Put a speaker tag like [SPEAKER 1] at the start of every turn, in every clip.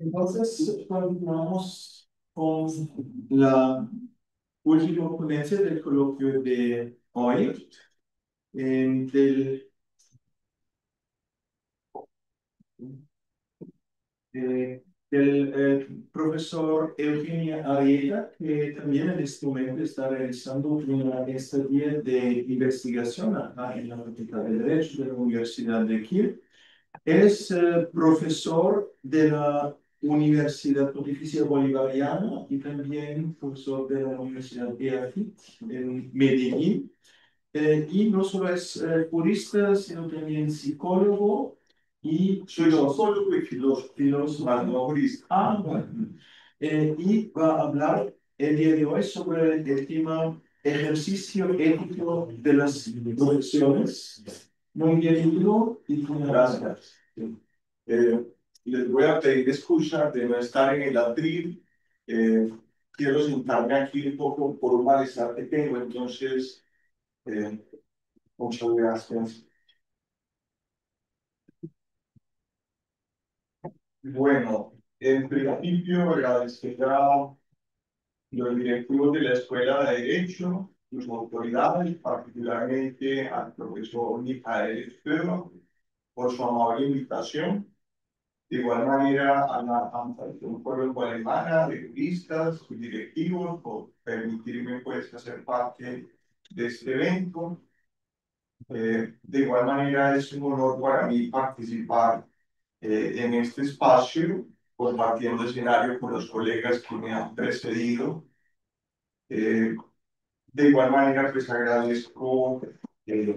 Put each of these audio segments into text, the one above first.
[SPEAKER 1] Entonces, continuamos con la última ponencia del coloquio de hoy, del, profesor Eugenio Arieta, que también en este momento está realizando una estadía de investigación acá en la Facultad de Derecho de la Universidad de Kiel. Es profesor de la Universidad Pontificia Bolivariana y también profesor de la Universidad EAFIT en Medellín. Y no solo es jurista, sino también psicólogo y
[SPEAKER 2] Soy
[SPEAKER 1] filósofo.
[SPEAKER 2] psicólogo y filósofo, más no jurista.
[SPEAKER 1] Bueno. Y va a hablar el día de hoy sobre el tema ejercicio ético de las profesiones. Muy bienvenido y
[SPEAKER 2] Gracias. Eh, Les voy a pedir excusa de no estar en el atril. Eh, Quiero sentarme aquí un poco por un malestar que tengo, entonces, eh, muchas gracias. Bueno, en principio agradecer a los directivos de la Escuela de Derecho, sus autoridades, particularmente al profesor Michael Espero, por su amable invitación. De igual manera, a la Asociación Pueblo Alemana de juristas y directivos por permitirme pues hacer parte de este evento. De igual manera, es un honor para mí participar en este espacio, compartiendo escenario con los colegas que me han precedido. Eh, de igual manera, pues agradezco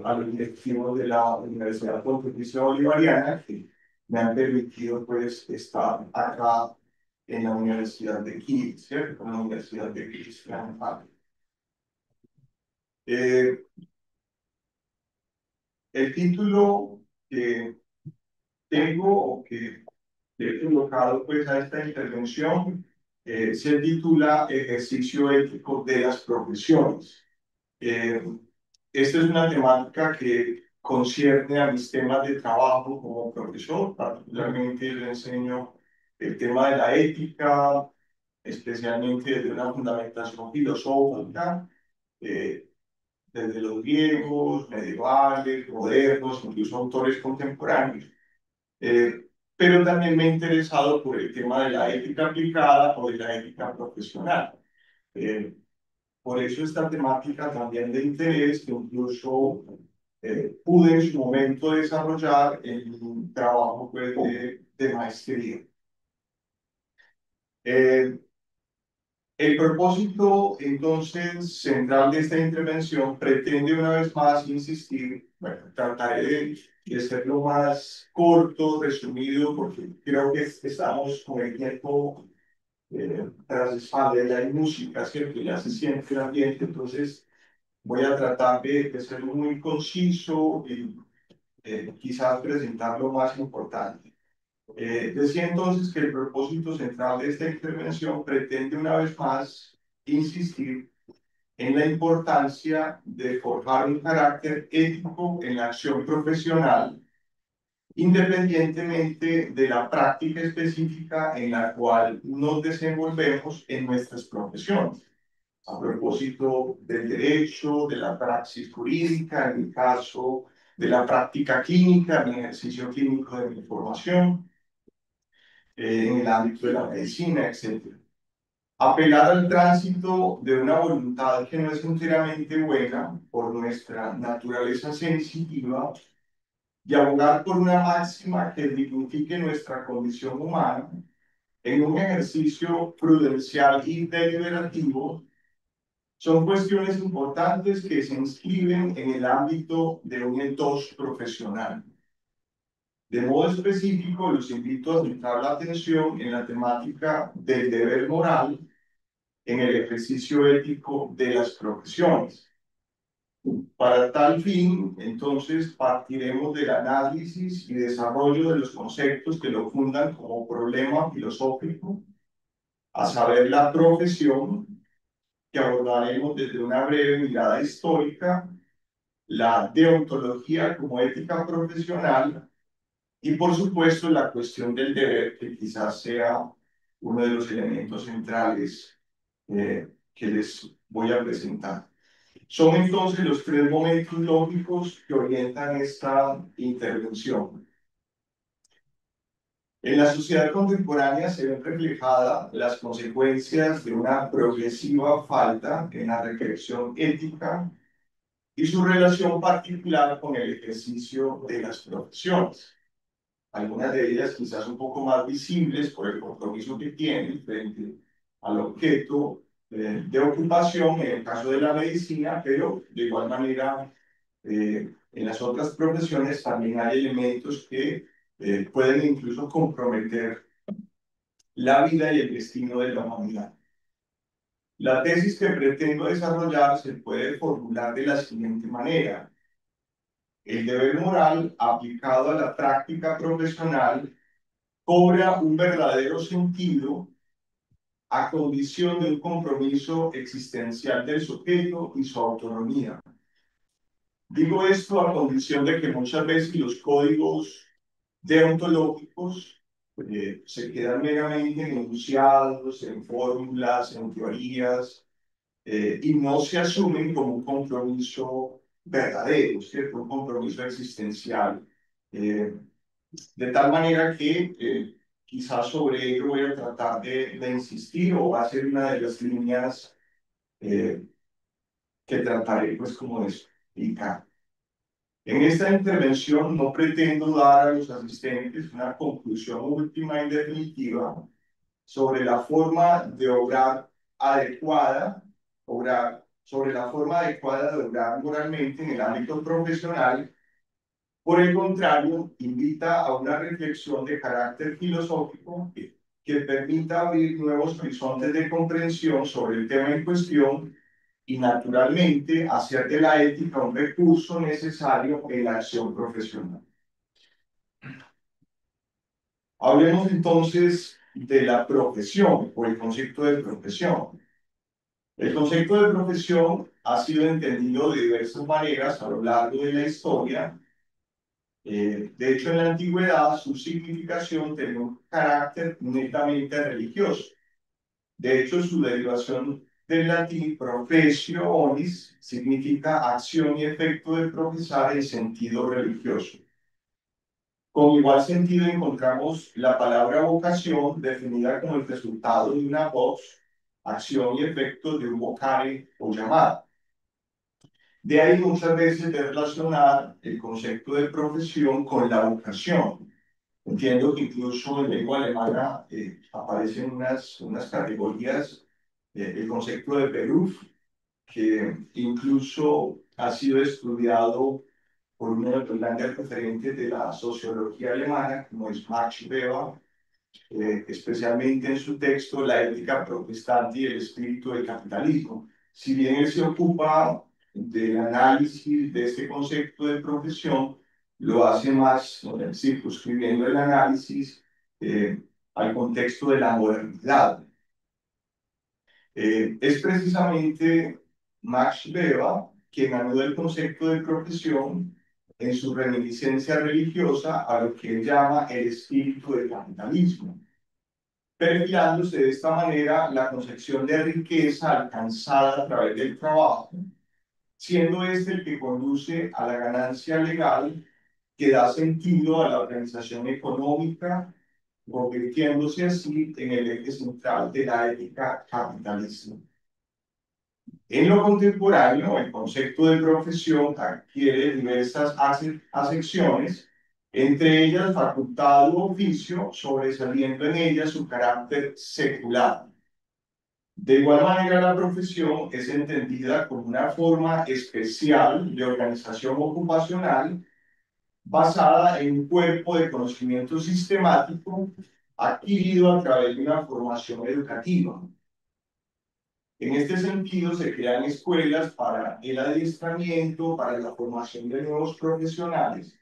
[SPEAKER 2] a los directivos de la Universidad Pontificia Bolivariana que me han permitido pues estar acá en la Universidad de Kiel, ¿cierto? En la Universidad de Kiel. Eh, el título que tengo o que he colocado pues a esta intervención se titula Ejercicio ético de las profesiones. Eh, Esta es una temática que concierne a mis temas de trabajo como profesor. Particularmente yo enseño el tema de la ética, especialmente desde una fundamentación filosófica, eh, desde los griegos, medievales, modernos, incluso autores contemporáneos. Pero también me he interesado por el tema de la ética aplicada o de la ética profesional. Eh, por eso esta temática también de interés que incluso pude en su momento desarrollar en un trabajo pues, de maestría. Eh, el propósito entonces central de esta intervención pretende una vez más insistir, bueno, trataré de ser lo más corto, resumido, porque creo que estamos con el tiempo tras espalda, ya hay música, ¿cierto? Ya se siente el ambiente, entonces voy a tratar de ser muy conciso y quizás presentar lo más importante. Decía entonces que el propósito central de esta intervención pretende una vez más insistir en la importancia de forjar un carácter ético en la acción profesional, independientemente de la práctica específica en la cual nos desenvolvemos en nuestras profesiones. A propósito del derecho, de la praxis jurídica, en mi caso, de la práctica clínica, mi ejercicio clínico de mi formación, en el ámbito de la medicina, etc. Apelar al tránsito de una voluntad que no es enteramente buena por nuestra naturaleza sensitiva y abogar por una máxima que dignifique nuestra condición humana en un ejercicio prudencial y deliberativo son cuestiones importantes que se inscriben en el ámbito de un entorno profesional. De modo específico, los invito a centrar la atención en la temática del deber moral en el ejercicio ético de las profesiones. Para tal fin, entonces, partiremos del análisis y desarrollo de los conceptos que lo fundan como problema filosófico, a saber, la profesión, que abordaremos desde una breve mirada histórica, la deontología como ética profesional Y por supuesto, la cuestión del deber, que quizás sea uno de los elementos centrales que les voy a presentar. Son entonces los tres momentos lógicos que orientan esta intervención. En la sociedad contemporánea se ven reflejadas las consecuencias de una progresiva falta en la reflexión ética y su relación particular con el ejercicio de las profesiones. Algunas de ellas quizás un poco más visibles por el compromiso que tienen frente al objeto de ocupación, en el caso de la medicina, pero de igual manera en las otras profesiones también hay elementos que pueden incluso comprometer la vida y el destino de la humanidad. La tesis que pretendo desarrollar se puede formular de la siguiente manera. El deber moral aplicado a la práctica profesional cobra un verdadero sentido a condición de un compromiso existencial del sujeto y su autonomía. Digo esto a condición de que muchas veces los códigos deontológicos se quedan meramente en enunciados, en fórmulas, en teorías, y no se asumen como un compromiso verdadero, ¿cierto? Un compromiso existencial. De tal manera que quizás sobre ello voy a tratar de insistir o va a ser una de las líneas eh, que trataré pues como de explicar. En esta intervención no pretendo dar a los asistentes una conclusión última y definitiva sobre la forma de obrar adecuada, sobre la forma adecuada de obrar moralmente en el ámbito profesional. Por el contrario, invita a una reflexión de carácter filosófico que permita abrir nuevos horizontes de comprensión sobre el tema en cuestión y, naturalmente, hacer de la ética un recurso necesario en la acción profesional. Hablemos entonces de la profesión o el concepto de profesión. El concepto de profesión ha sido entendido de diversas maneras a lo largo de la historia. De hecho, en la antigüedad su significación tenía un carácter netamente religioso. De hecho, su derivación del latín professionis significa acción y efecto de profesar en sentido religioso. Con igual sentido encontramos la palabra vocación definida como el resultado de una voz, acción y efecto de un vocare o llamada. De ahí muchas veces de relacionar el concepto de profesión con la vocación. Entiendo que incluso en lengua alemana aparecen unas categorías, el concepto de Beruf, que incluso ha sido estudiado por uno de los grandes referentes de la sociología alemana, como es Max Weber, especialmente en su texto La ética protestante y el espíritu del capitalismo. Si bien él se ocupa del análisis de este concepto de profesión, lo hace más circunscribiendo el análisis al contexto de la modernidad. Es precisamente Max Weber quien anuda el concepto de profesión en su reminiscencia religiosa a lo que él llama el espíritu del capitalismo, perfilándose de esta manera la concepción de riqueza alcanzada a través del trabajo, siendo este el que conduce a la ganancia legal que da sentido a la organización económica, convirtiéndose así en el eje central de la ética capitalista. En lo contemporáneo, el concepto de profesión adquiere diversas acepciones, entre ellas facultad u oficio, sobresaliendo en ellas su carácter secular. De igual manera, la profesión es entendida como una forma especial de organización ocupacional basada en un cuerpo de conocimiento sistemático adquirido a través de una formación educativa. En este sentido, se crean escuelas para el adiestramiento, para la formación de nuevos profesionales,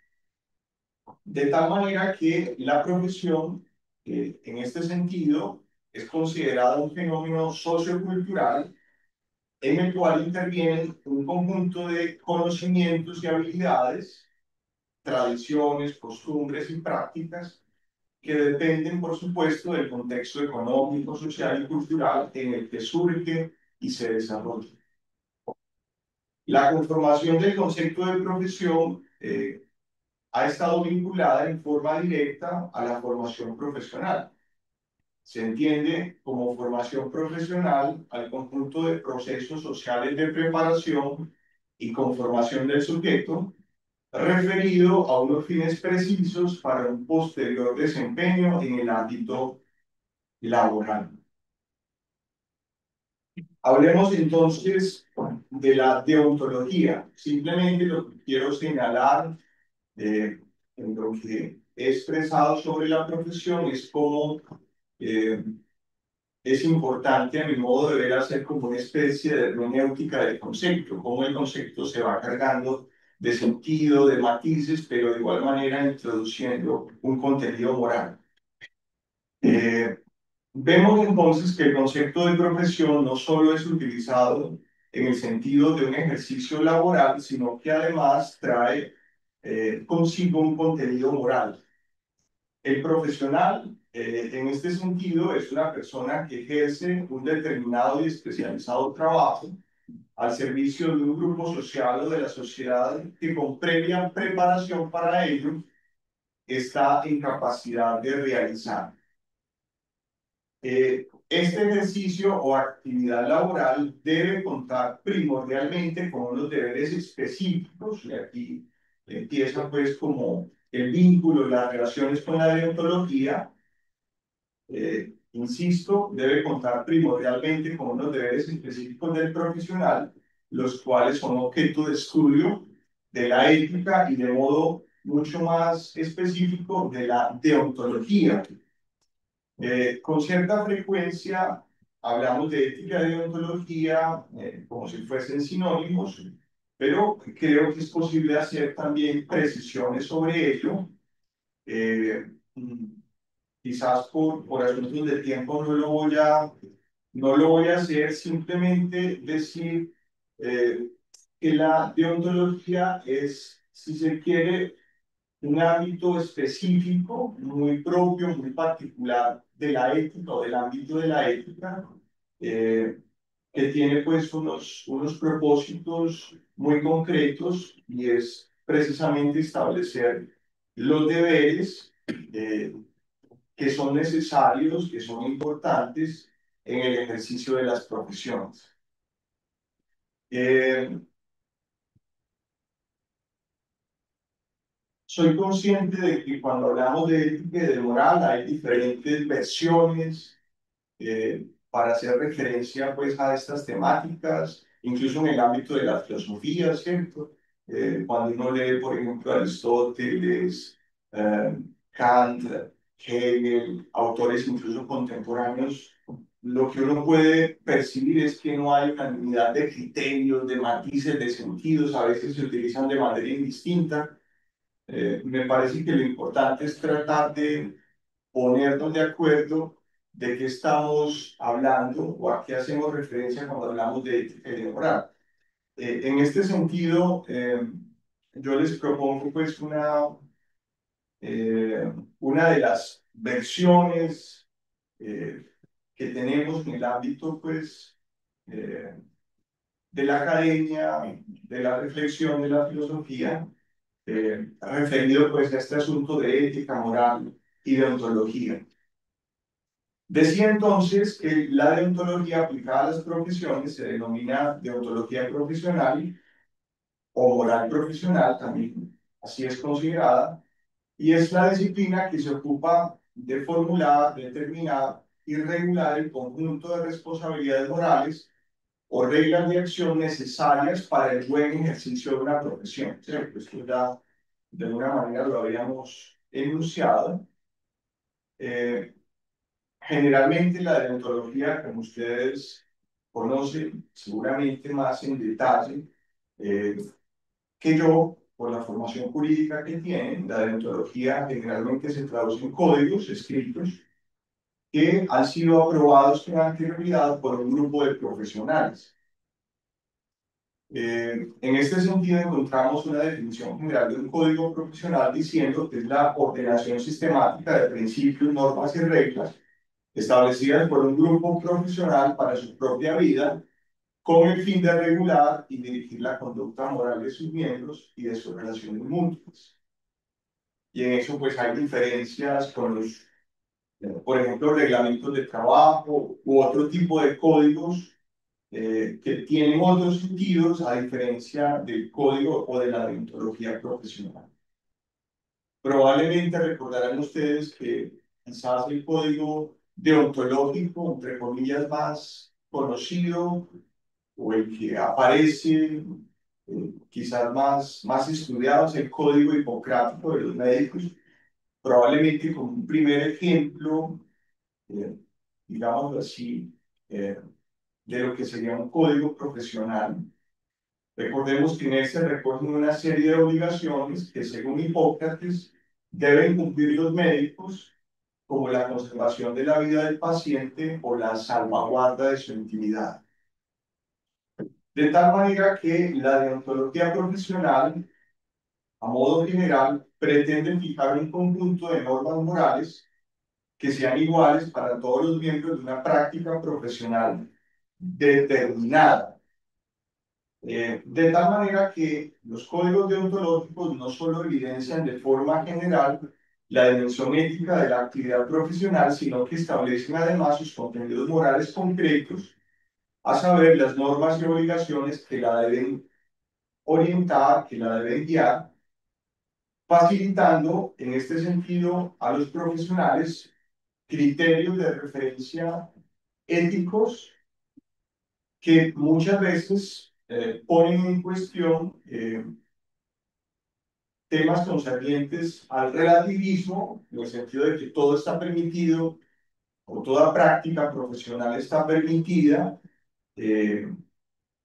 [SPEAKER 2] de tal manera que la profesión, en este sentido, es considerada un fenómeno sociocultural en el cual intervienen un conjunto de conocimientos y habilidades tradiciones, costumbres y prácticas que dependen, por supuesto, del contexto económico, social y cultural en el que surge y se desarrolla. La conformación del concepto de profesión ha estado vinculada en forma directa a la formación profesional. Se entiende como formación profesional al conjunto de procesos sociales de preparación y conformación del sujeto, referido a unos fines precisos para un posterior desempeño en el ámbito laboral. Hablemos entonces de la deontología. Simplemente lo que quiero señalar en lo que he expresado sobre la profesión es cómo es importante, a mi modo de ver, hacer como una especie de hermenéutica del concepto, cómo el concepto se va cargando de sentido, de matices, pero de igual manera introduciendo un contenido moral. Vemos entonces que el concepto de profesión no solo es utilizado en el sentido de un ejercicio laboral, sino que además trae consigo un contenido moral. El profesional, en este sentido, es una persona que ejerce un determinado y especializado trabajo al servicio de un grupo social o de la sociedad que con previa preparación para ello está en capacidad de realizar. Este ejercicio o actividad laboral debe contar primordialmente con unos deberes específicos, y aquí empieza pues como el vínculo, las relaciones con la deontología. Insisto, debe contar primordialmente con unos deberes específicos del profesional, los cuales son objeto de estudio de la ética y de modo mucho más específico de la deontología. Con cierta frecuencia hablamos de ética y deontología como si fuesen sinónimos, pero creo que es posible hacer también precisiones sobre ello. Quizás por asuntos de tiempo no lo voy a hacer, simplemente decir que la deontología es, si se quiere, un ámbito específico, muy propio, muy particular de la ética o del ámbito de la ética, eh, que tiene pues unos propósitos muy concretos y es precisamente establecer los deberes que son necesarios, que son importantes en el ejercicio de las profesiones. Eh, Soy consciente de que cuando hablamos de ética y de moral hay diferentes versiones para hacer referencia pues a estas temáticas, incluso en el ámbito de la filosofía, ¿cierto? Cuando uno lee, por ejemplo, Aristóteles, Kant, Hegel, autores incluso contemporáneos, lo que uno puede percibir es que no hay una unidad de criterios, de matices, de sentidos, a veces se utilizan de manera indistinta. Me parece que lo importante es tratar de ponernos de acuerdo de qué estamos hablando o a qué hacemos referencia cuando hablamos de ética y de moral. En este sentido, yo les propongo pues una de las versiones que tenemos en el ámbito pues de la academia, de la reflexión, de la filosofía, referido pues a este asunto de ética, moral y deontología. Decía entonces que la deontología aplicada a las profesiones se denomina deontología profesional o moral profesional también, así es considerada, y es la disciplina que se ocupa de formular, determinar y regular el conjunto de responsabilidades morales o reglas de acción necesarias para el buen ejercicio de una profesión. ¿Cierto? Esto ya de alguna manera lo habíamos enunciado. Generalmente la deontología, como ustedes conocen seguramente más en detalle eh, que yo, por la formación jurídica que tienen, la deontología generalmente se traduce en códigos escritos que han sido aprobados con anterioridad por un grupo de profesionales. En este sentido, encontramos una definición general de un código profesional diciendo que es la ordenación sistemática de principios, normas y reglas establecidas por un grupo profesional para su propia vida, con el fin de regular y dirigir la conducta moral de sus miembros y de sus relaciones mutuas. Y en eso pues hay diferencias con los, por ejemplo, reglamentos de trabajo u otro tipo de códigos que tienen otros sentidos a diferencia del código o de la deontología profesional. Probablemente recordarán ustedes que quizás el código deontológico, entre comillas, más conocido o el que aparece quizás más estudiado es el código hipocrático de los médicos, probablemente como un primer ejemplo, eh, digámoslo así, de lo que sería un código profesional. Recordemos que en este recogen una serie de obligaciones que, según Hipócrates, deben cumplir los médicos, como la conservación de la vida del paciente o la salvaguarda de su intimidad. De tal manera que la deontología profesional, a modo general, pretende fijar un conjunto de normas morales que sean iguales para todos los miembros de una práctica profesional determinada. De tal manera que los códigos deontológicos no solo evidencian de forma general la dimensión ética de la actividad profesional, sino que establecen además sus contenidos morales concretos, a saber, las normas y obligaciones que la deben orientar, que la deben guiar, facilitando en este sentido a los profesionales criterios de referencia éticos que muchas veces ponen en cuestión temas concernientes al relativismo, en el sentido de que todo está permitido o toda práctica profesional está permitida, eh,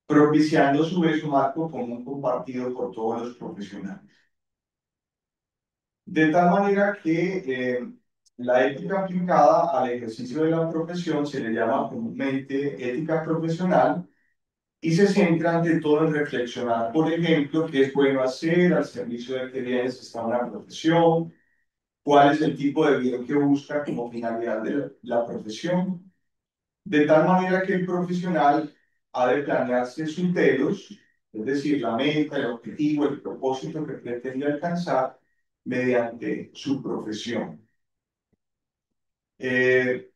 [SPEAKER 2] propiciando a su vez un marco común compartido por todos los profesionales. De tal manera que la ética aplicada al ejercicio de la profesión se le llama comúnmente ética profesional y se centra ante todo en reflexionar, por ejemplo, qué es bueno hacer al servicio de que bien se está una profesión, cuál es el tipo de bien que busca como finalidad de la profesión, de tal manera que el profesional ha de planearse sus telos, es decir, la meta, el objetivo, el propósito que pretende alcanzar mediante su profesión. En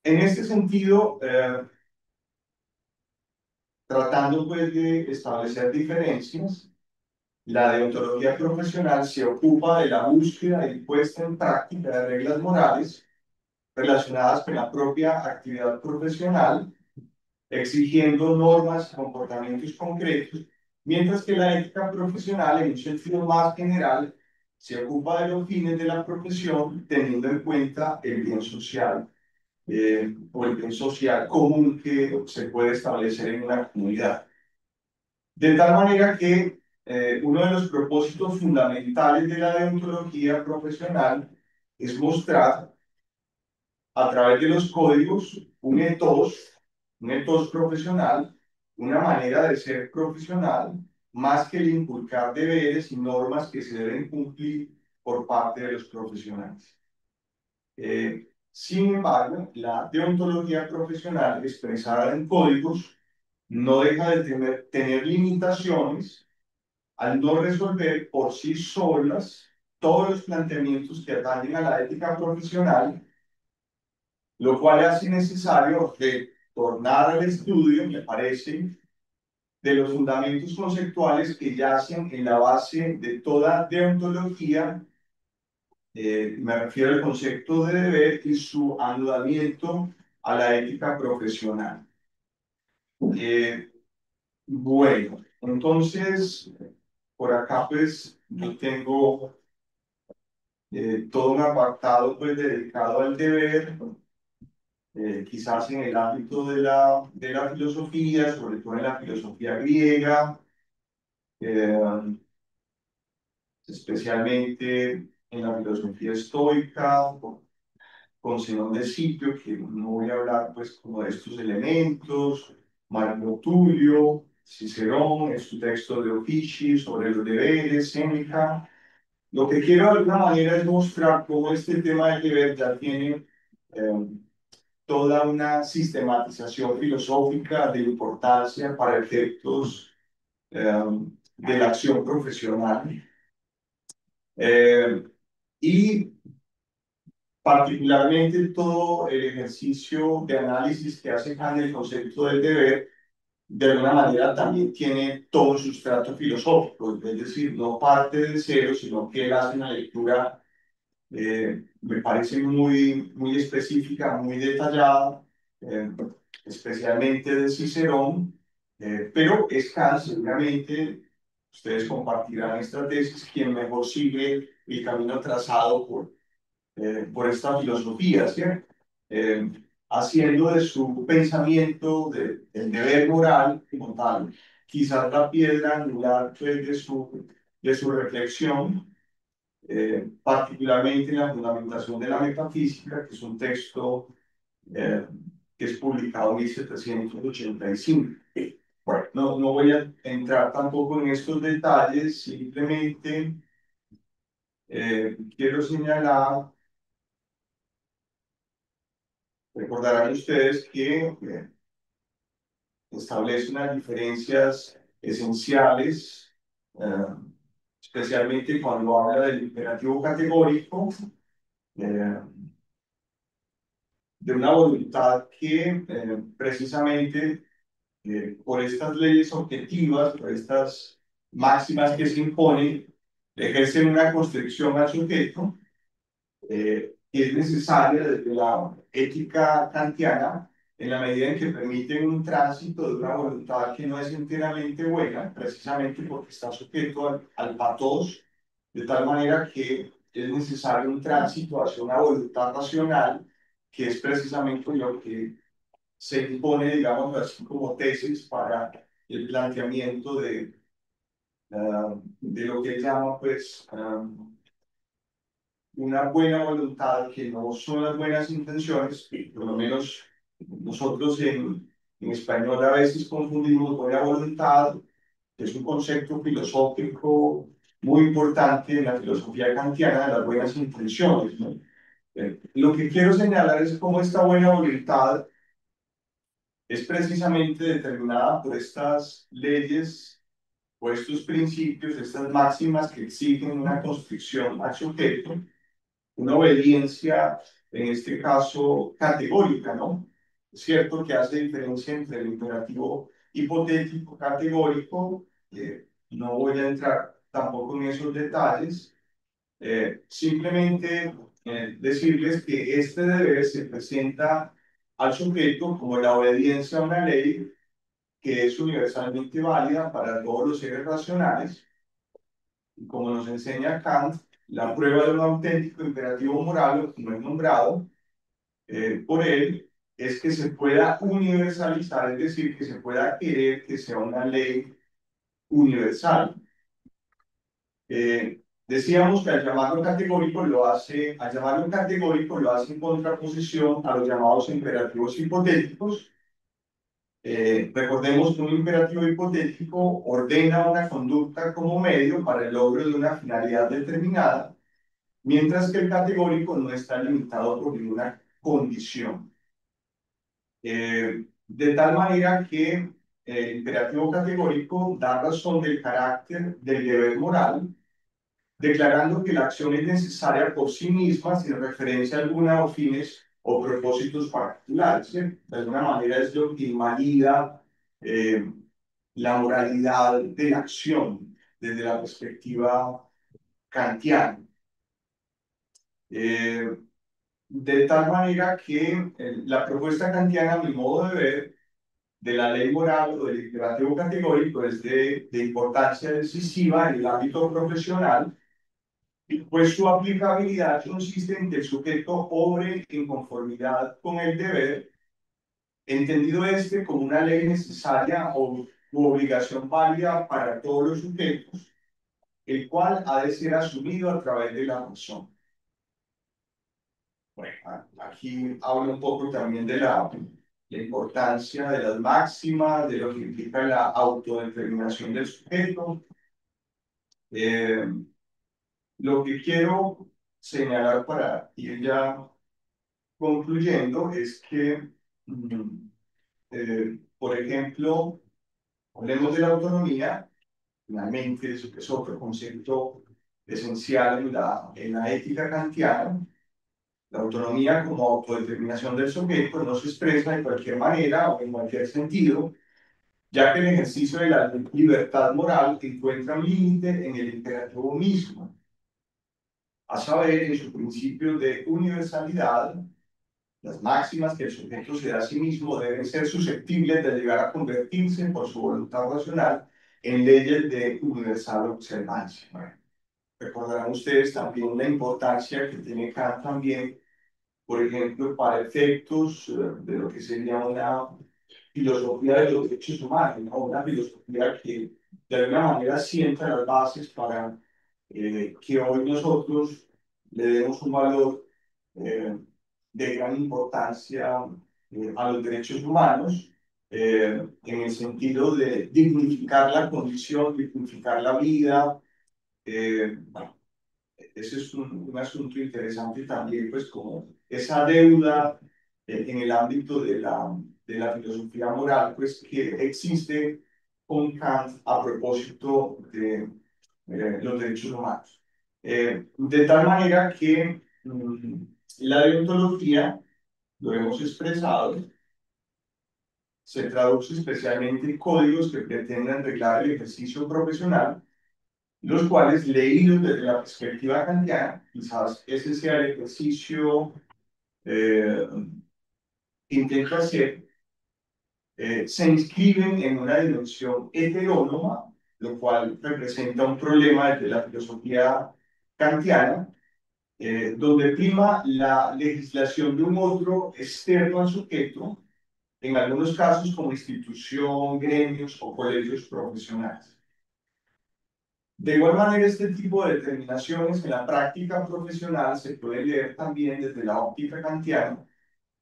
[SPEAKER 2] este sentido, tratando pues de establecer diferencias, la deontología profesional se ocupa de la búsqueda y puesta en práctica de reglas morales relacionadas con la propia actividad profesional, exigiendo normas y comportamientos concretos, mientras que la ética profesional, en un sentido más general, se ocupa de los fines de la profesión, teniendo en cuenta el bien social o el bien social común que se puede establecer en una comunidad. De tal manera que uno de los propósitos fundamentales de la deontología profesional es mostrar a través de los códigos un ethos profesional, una manera de ser profesional, más que el inculcar deberes y normas que se deben cumplir por parte de los profesionales. Sin embargo, la deontología profesional expresada en códigos no deja de tener limitaciones al no resolver por sí solas todos los planteamientos que atañen a la ética profesional, lo cual hace necesario retornar al estudio, me parece, de los fundamentos conceptuales que yacen en la base de toda deontología. Me refiero al concepto de deber y su anudamiento a la ética profesional. Eh, bueno, entonces, por acá pues yo tengo todo un apartado pues dedicado al deber, quizás en el ámbito de la filosofía, sobre todo en la filosofía griega, eh, especialmente en la filosofía estoica, con Zenón de Sitio, que no voy a hablar pues como de estos elementos, Marco Tulio, Cicerón en su texto de Ofici sobre los deberes, Séneca. Lo que quiero de alguna manera es mostrar cómo este tema del deber ya tiene eh, toda una sistematización filosófica de importancia para efectos de la acción profesional. Y particularmente todo el ejercicio de análisis que hace Kant del concepto del deber, de alguna manera también tiene todo un sustrato filosófico, es decir, no parte de cero, sino que él hace una lectura, me parece muy específica, muy detallada, eh, especialmente de Cicerón, pero es Kant, seguramente, ustedes compartirán esta tesis, quien mejor sigue el camino trazado por esta filosofía, ¿cierto? Haciendo de su pensamiento, del deber moral como tal, quizás la piedra angular pues, de su reflexión, particularmente en la fundamentación de la metafísica, que es un texto eh, que es publicado en 1785. Bueno, no voy a entrar tampoco en estos detalles, simplemente quiero señalar. Recordarán ustedes que establece unas diferencias esenciales, eh, especialmente cuando habla del imperativo categórico, eh, de una voluntad que precisamente por estas leyes objetivas, por estas máximas que se imponen, ejercen una constricción al sujeto que es necesaria desde la ética kantiana en la medida en que permiten un tránsito de una voluntad que no es enteramente buena, precisamente porque está sujeto al patos, de tal manera que es necesario un tránsito hacia una voluntad racional, que es precisamente lo que se impone, digamos así, como tesis para el planteamiento de lo que él llama, pues, una buena voluntad, que no son las buenas intenciones, por lo menos nosotros en español a veces confundimos buena voluntad, que es un concepto filosófico muy importante en la filosofía kantiana de las buenas intenciones, ¿no? Lo que quiero señalar es cómo esta buena voluntad es precisamente determinada por estas leyes o estos principios, estas máximas que exigen una constricción al sujeto, una obediencia, en este caso, categórica, ¿no? Es cierto que hace diferencia entre el imperativo hipotético categórico, no voy a entrar tampoco en esos detalles, simplemente decirles que este deber se presenta al sujeto como la obediencia a una ley que es universalmente válida para todos los seres racionales, y como nos enseña Kant, la prueba de un auténtico imperativo moral, como es nombrado por él, es que se pueda universalizar, es decir, que se pueda querer que sea una ley universal. Decíamos que al llamarlo categórico lo hace en contraposición a los llamados imperativos hipotéticos. Recordemos que un imperativo hipotético ordena una conducta como medio para el logro de una finalidad determinada, mientras que el categórico no está limitado por ninguna condición. De tal manera que el imperativo categórico da razón del carácter del deber moral, declarando que la acción es necesaria por sí misma sin referencia alguna o fines o propósitos particulares, ¿sí? De alguna manera es lo que invalida eh, la moralidad de la acción desde la perspectiva kantiana. Eh, de tal manera que la propuesta kantiana, a mi modo de ver, de la ley moral o del imperativo categórico es de importancia decisiva en el ámbito profesional, pues su aplicabilidad consiste en que el sujeto obre en conformidad con el deber, entendido este como una ley necesaria o u obligación válida para todos los sujetos, el cual ha de ser asumido a través de la razón. Bueno, aquí hablo un poco también de la la importancia de las máximas, de lo que implica la autodeterminación del sujeto. Eh, lo que quiero señalar para ir ya concluyendo es que, por ejemplo, hablemos de la autonomía, finalmente es otro concepto esencial en la ética kantiana. La autonomía como autodeterminación del sujeto no se expresa de cualquier manera o en cualquier sentido, ya que el ejercicio de la libertad moral encuentra un límite en el imperativo mismo, a saber, en su principio de universalidad. Las máximas que el sujeto se da a sí mismo deben ser susceptibles de llegar a convertirse por su voluntad racional en leyes de universal observancia. Bueno, recordarán ustedes también la importancia que tiene Kant también, por ejemplo, para efectos de lo que sería una filosofía de los derechos humanos, ¿no? Una filosofía que de alguna manera sienta las bases para que hoy nosotros le demos un valor eh, de gran importancia a los derechos humanos, en el sentido de dignificar la condición, dignificar la vida. Bueno, ese es un asunto interesante también, pues como esa deuda en el ámbito de la filosofía moral, pues que existe con Kant a propósito de los derechos humanos. De tal manera que la deontología, lo hemos expresado, se traduce especialmente en códigos que pretenden reglar el ejercicio profesional, los cuales, leídos desde la perspectiva kantiana, quizás ese sea el ejercicio eh, que intento hacer, se inscriben en una dimensión heterónoma, lo cual representa un problema desde la filosofía kantiana, donde prima la legislación de un otro externo al sujeto, en algunos casos como institución, gremios o colegios profesionales. De igual manera, este tipo de determinaciones en la práctica profesional se puede leer también desde la óptica kantiana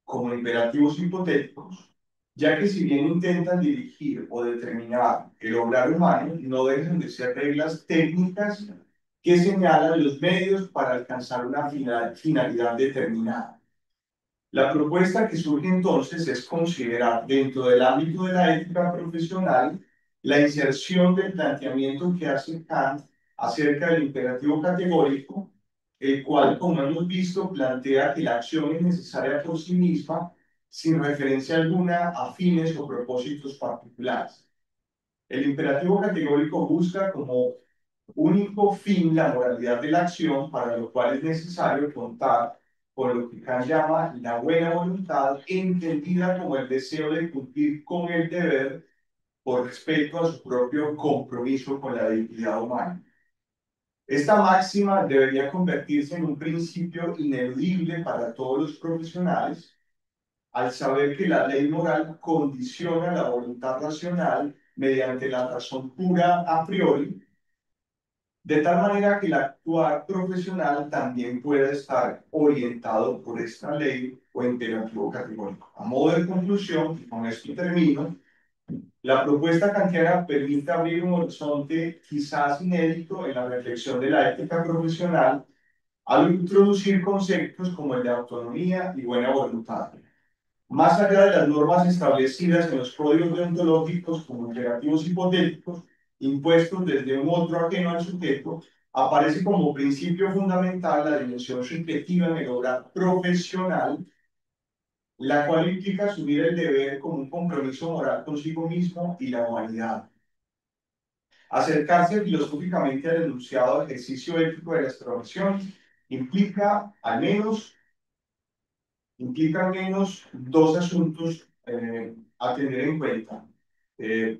[SPEAKER 2] como imperativos hipotéticos, ya que si bien intentan dirigir o determinar el obrar humano, no dejan de ser reglas técnicas que señalan los medios para alcanzar una finalidad determinada. La propuesta que surge entonces es considerar dentro del ámbito de la ética profesional la inserción del planteamiento que hace Kant acerca del imperativo categórico, el cual, como hemos visto, plantea que la acción es necesaria por sí misma, sin referencia alguna a fines o propósitos particulares. El imperativo categórico busca como único fin la moralidad de la acción, para lo cual es necesario contar con lo que Kant llama la buena voluntad, entendida como el deseo de cumplir con el deber por respeto a su propio compromiso con la dignidad humana. Esta máxima debería convertirse en un principio ineludible para todos los profesionales, al saber que la ley moral condiciona la voluntad racional mediante la razón pura a priori, de tal manera que el actuar profesional también pueda estar orientado por esta ley o imperativo categórico. A modo de conclusión, y con esto termino, la propuesta kantiana permite abrir un horizonte quizás inédito en la reflexión de la ética profesional al introducir conceptos como el de autonomía y buena voluntad. Más allá de las normas establecidas en los códigos deontológicos como imperativos hipotéticos, impuestos desde un otro ajeno al sujeto, aparece como principio fundamental la dimensión subjetiva en el obrar profesional, la cual implica asumir el deber como un compromiso moral consigo mismo y la humanidad. Acercarse filosóficamente al enunciado ejercicio ético de las profesiones implica al menos dos asuntos a tener en cuenta.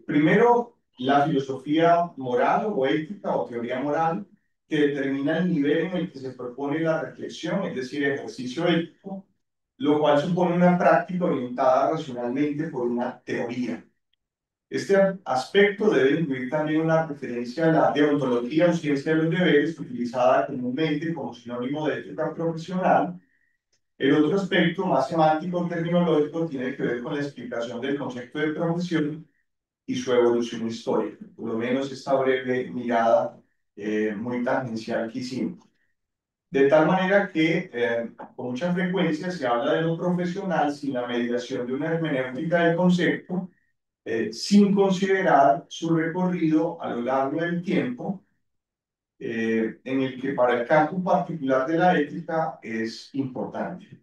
[SPEAKER 2] Primero, la filosofía moral o ética o teoría moral que determina el nivel en el que se propone la reflexión, es decir, el ejercicio ético, lo cual supone una práctica orientada racionalmente por una teoría. Este aspecto debe incluir también una referencia a la deontología o ciencia de los deberes, utilizada comúnmente como sinónimo de ética profesional, El otro aspecto más semántico terminológico tiene que ver con la explicación del concepto de profesión y su evolución histórica, por lo menos esta breve mirada muy tangencial que hicimos. De tal manera que con mucha frecuencia se habla de lo profesional sin la mediación de una hermenéutica del concepto, sin considerar su recorrido a lo largo del tiempo, en el que para el campo particular de la ética es importante.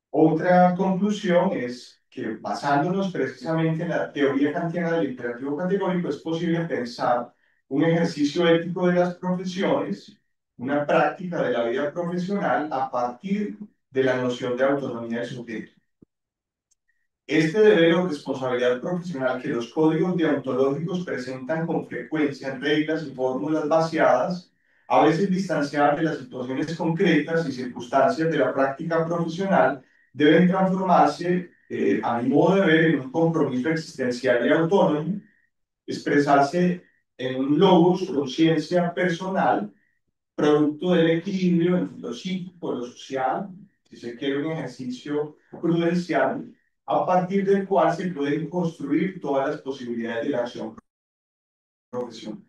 [SPEAKER 2] Otra conclusión es que basándonos precisamente en la teoría kantiana del imperativo categórico es posible pensar un ejercicio ético de las profesiones, una práctica de la vida profesional a partir de la noción de autonomía del sujeto. Este deber o responsabilidad profesional que los códigos deontológicos presentan con frecuencia en reglas y fórmulas vaciadas, a veces distanciadas de las situaciones concretas y circunstancias de la práctica profesional, deben transformarse, a mi modo de ver, en un compromiso existencial y autónomo, expresarse en un logos, conciencia personal, producto del equilibrio entre lo psíquico y lo social, si se quiere un ejercicio prudencial, a partir del cual se pueden construir todas las posibilidades de la acción profesional.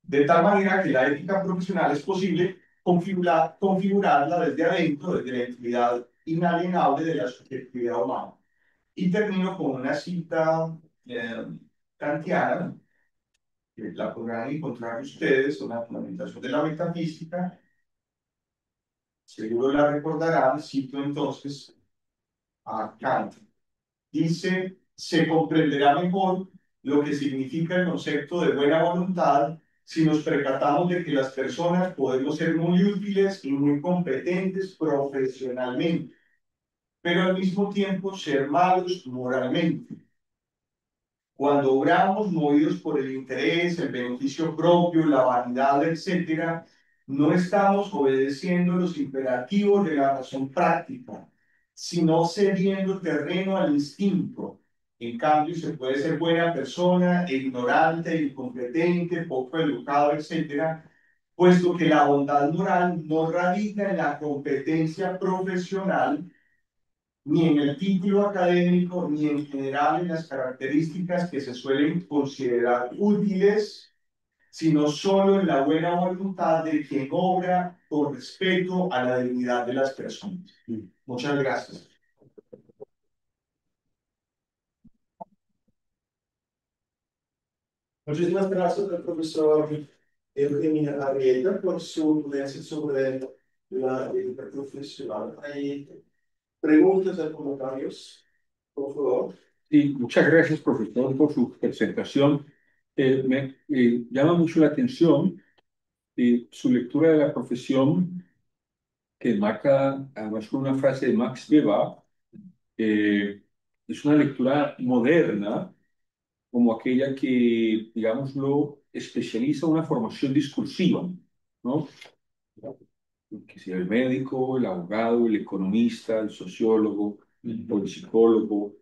[SPEAKER 2] De tal manera que la ética profesional es posible configurarla desde adentro, desde la entidad inalienable de la subjetividad humana. Y termino con una cita kantiana, que la podrán encontrar ustedes, una fundamentación de la metafísica. Seguro la recordarán, cito entonces a Kant. Dice, se comprenderá mejor lo que significa el concepto de buena voluntad si nos percatamos de que las personas podemos ser muy útiles y muy competentes profesionalmente, pero al mismo tiempo ser malos moralmente. Cuando obramos movidos por el interés, el beneficio propio, la vanidad, etc., no estamos obedeciendo los imperativos de la razón práctica, sino cediendo terreno al instinto. En cambio, se puede ser buena persona, ignorante, incompetente, poco educado, etc., puesto que la bondad moral no radica en la competencia profesional, ni en el título académico, ni en general en las características que se suelen considerar útiles, sino solo en la buena voluntad de quien obra con respeto a la dignidad de las personas. Muchas gracias.
[SPEAKER 1] Muchísimas gracias al profesor Eugenia Arrieta por su ponencia sobre la ética profesional. ¿Hay preguntas o comentarios? Por favor.
[SPEAKER 3] Sí, muchas gracias, profesor, por su presentación. Me llama mucho la atención su lectura de la profesión, que marca además con una frase de Max Weber. Es una lectura moderna, como aquella que, digámoslo, especializa una formación discursiva, ¿no? Que sea el médico, el abogado, el economista, el sociólogo, o el psicólogo,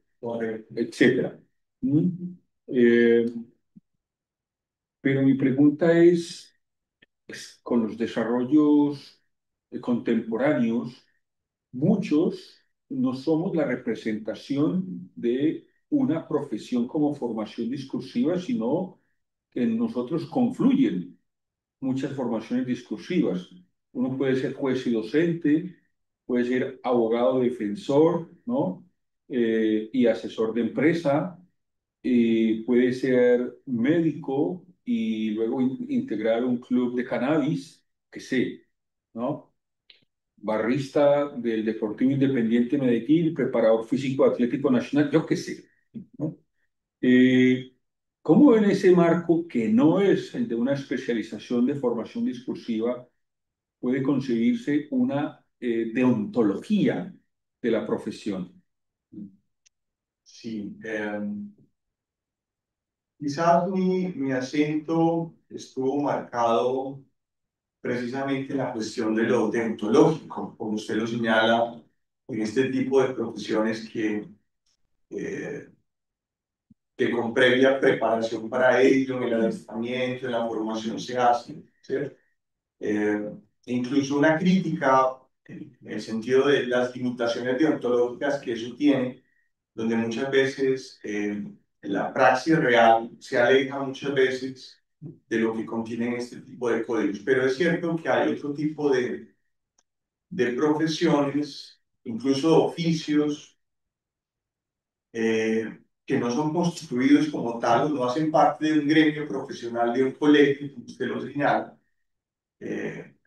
[SPEAKER 3] etcétera. ¿Mm? Eh, pero mi pregunta es, con los desarrollos contemporáneos, muchos no somos la representación de una profesión como formación discursiva, sino que en nosotros confluyen muchas formaciones discursivas. Uno puede ser juez y docente, puede ser abogado defensor, ¿no? Y asesor de empresa, puede ser médico y luego integrar un club de cannabis, que sé, ¿no? Barrista del Deportivo Independiente Medellín, preparador físico atlético nacional, yo qué sé, ¿no? Eh, ¿Cómo en ese marco, que no es el de una especialización de formación discursiva, puede concebirse una deontología de la profesión?
[SPEAKER 2] Sí, quizás mi acento estuvo marcado precisamente en la cuestión de lo deontológico, como usted lo señala, en este tipo de profesiones eh, que con previa preparación para ello, en el adiestramiento, en la formación se hace, ¿cierto? Incluso una crítica en el sentido de las limitaciones deontológicas que eso tiene, donde muchas veces la praxis real se aleja muchas veces de lo que contienen este tipo de códigos. Pero es cierto que hay otro tipo de profesiones, incluso de oficios, que no son constituidos como tal, o no hacen parte de un gremio profesional de un colegio, como usted lo señala.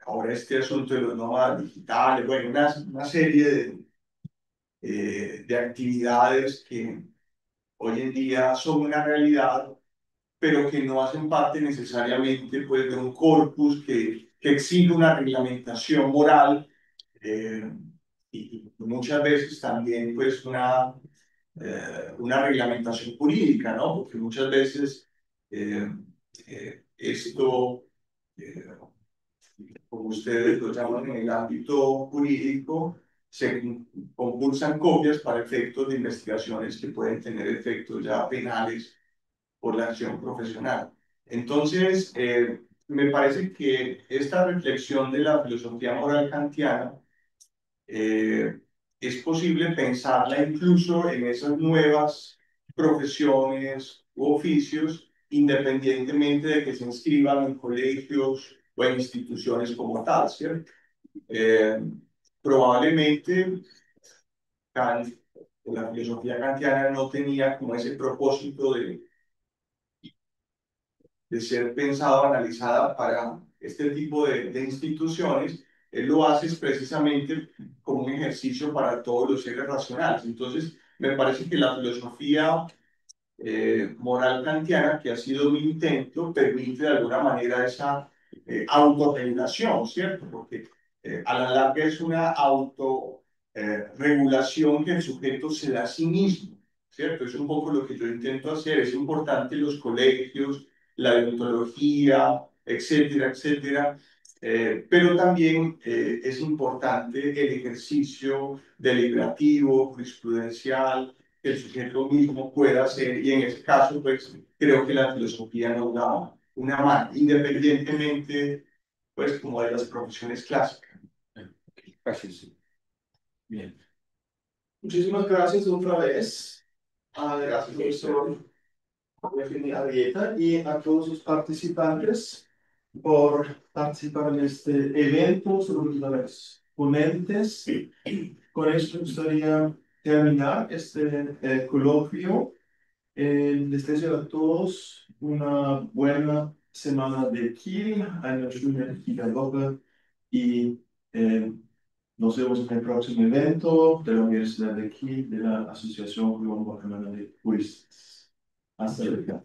[SPEAKER 2] Ahora este asunto de los nómadas digitales, bueno, una serie de actividades que hoy en día son una realidad, pero que no hacen parte necesariamente pues, de un corpus que exige una reglamentación moral eh, y muchas veces también pues una reglamentación jurídica, ¿no? Porque muchas veces eh, esto, eh, como ustedes lo llaman en el ámbito jurídico, se compulsan copias para efectos de investigaciones que pueden tener efectos ya penales por la acción profesional. Entonces, me parece que esta reflexión de la filosofía moral kantiana eh, es posible pensarla incluso en esas nuevas profesiones u oficios, independientemente de que se inscriban en colegios o en instituciones como tal, ¿cierto? Eh, Probablemente Kant, la filosofía kantiana no tenía como ese propósito de ser pensada o analizada para este tipo de instituciones. Él lo hace precisamente como un ejercicio para todos los seres racionales. Entonces, me parece que la filosofía moral kantiana, que ha sido un intento, permite de alguna manera esa autorregulación, ¿cierto? Porque a la larga es una autorregulación que el sujeto se da a sí mismo, ¿cierto? Es un poco lo que yo intento hacer. Es importante los colegios, la deontología, etcétera, etcétera. Pero también es importante el ejercicio deliberativo, jurisprudencial, que el sujeto mismo pueda hacer, y en ese caso, pues, creo que la filosofía nos da una mano, independientemente, pues, como de las profesiones clásicas.
[SPEAKER 3] Gracias. Bien.
[SPEAKER 1] Muchísimas gracias otra vez al
[SPEAKER 2] Gracias.
[SPEAKER 1] profesor Eugenia Arrieta y a todos los participantes por participar en este evento sobre las ponentes. Con esto me gustaría terminar este coloquio. Les deseo a todos una buena semana de Kiel, eine schöne Kieler y nos vemos en el próximo evento de la Universidad de Kiel, de la Asociación Colombo-Alemana de Juristas. Hasta luego.